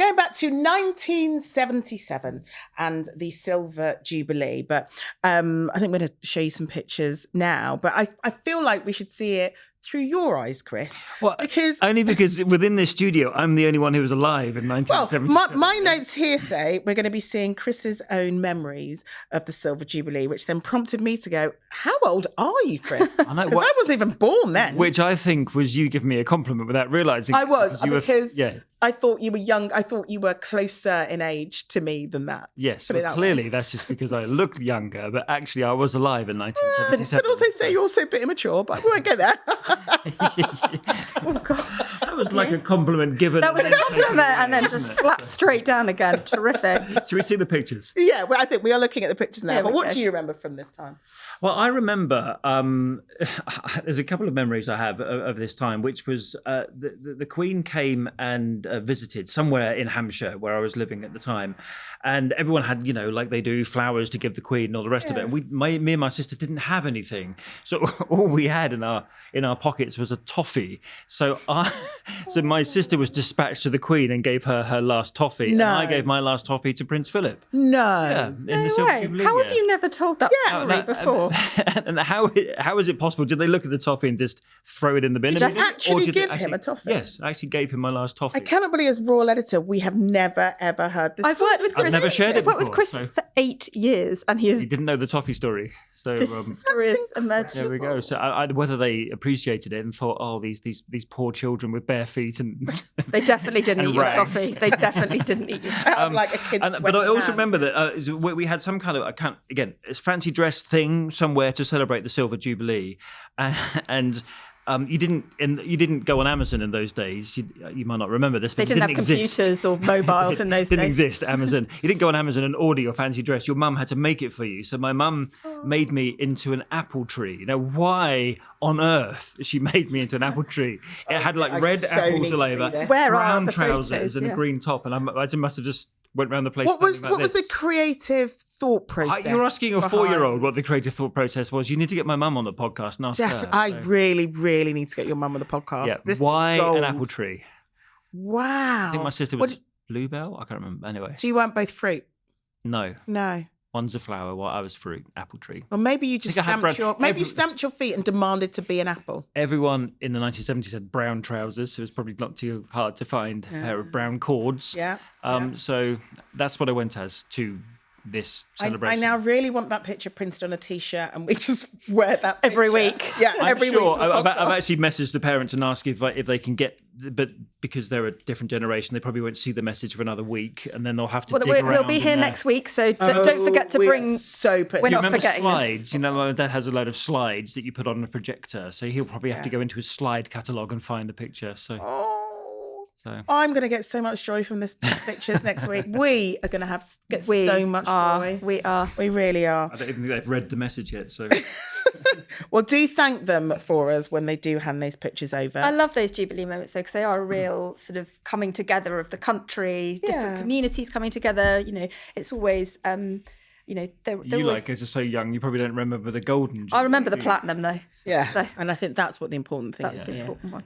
going back to 1977 and the Silver Jubilee. But I think we're going to show you some pictures now. But I feel like we should see it through your eyes, Chris. Well, only because within this studio, I'm the only one who was alive in 1977. Well, my notes here say we're going to be seeing Chris's own memories of the Silver Jubilee, which then prompted me to go, how old are you, Chris? I know. Because I wasn't even born then. Which I think was you giving me a compliment without realising. I was, because yeah. I thought you were young. I thought you were closer in age to me than that. Yes, well, clearly that's just because I look younger, but actually I was alive in 1977. I'd also say you're also a bit immature, but we won't go there. Oh, God. That was like a compliment given. That was a compliment and then just slapped straight down again. Terrific. Should we see the pictures? Yeah, well, I think we are looking at the pictures now. But what do you remember from this time? Well, I remember there's a couple of memories I have of this time, which was the Queen came and visited somewhere in Hampshire where I was living at the time. And everyone had, like they do, flowers to give the Queen and all the rest of it. And me and my sister didn't have anything. So all we had in our pockets was a toffee. So my sister was dispatched to the Queen and gave her last toffee. No. And I gave my last toffee to Prince Philip. No. Yeah, in the Silver Jubilee. How have you never told that story before? And how is it possible? Did they look at the toffee and just throw it in the bin? Did you actually give him a toffee? Yes, I actually gave him my last toffee. I cannot believe as royal editor, we have never, ever heard this. I've worked with Chris. I've never shared it before. I've worked with Chris for 8 years, and he didn't know the toffee story. So this story has emerged. There we go. So whether they appreciated it and thought, oh, these poor children with bare feet, and they definitely didn't eat rags. your toffee. They definitely didn't eat your toffee. Like a kid's but I also remember that we had some kind of it's fancy dress thing somewhere to celebrate the Silver Jubilee, and. You didn't go on Amazon in those days. You might not remember this, but they didn't have computers or mobiles in those days. Didn't exist. Amazon. You didn't go on Amazon and order your fancy dress. Your mum had to make it for you. So my mum made me into an apple tree. Why on earth she made me into an apple tree? It had like red apples all over, brown trousers and a green top, and I must have just went around the place. What was the creative thought process? You're asking a 4-year-old what the creative thought process was. You need to get my mum on the podcast and ask her. I really, really need to get your mum on the podcast. Yeah. Why an apple tree? Wow. I think my sister was bluebell. I can't remember. Anyway. So you weren't both fruit? No. No. One's a flower while I was fruit. Apple tree. Well, maybe you just stamped your feet and demanded to be an apple. Everyone in the 1970s had brown trousers, so it was probably not too hard to find a pair of brown cords. Yeah. So that's what I went as to this celebration. I now really want that picture printed on a T-shirt, and we just wear that picture. Every week. Yeah, every week. I've actually messaged the parents and asked if they can get, but because they're a different generation, they probably won't see the message for another week, and then they'll have to dig around. We'll be here next week, so don't forget to bring. We're not forgetting slides. My dad has a load of slides that you put on a projector, so he'll probably have to go into his slide catalogue and find the picture. So I'm going to get so much joy from this pictures next week. We are going to get so much joy. We are. We really are. I don't even think they've read the message yet. So, well, do thank them for us when they do hand those pictures over. I love those Jubilee moments though, because they are a real sort of coming together of the country, different communities coming together. It's always. As you're so young, you probably don't remember the golden Jubilee. I remember the platinum though. Yeah, and I think that's what the important thing is. That's the important one.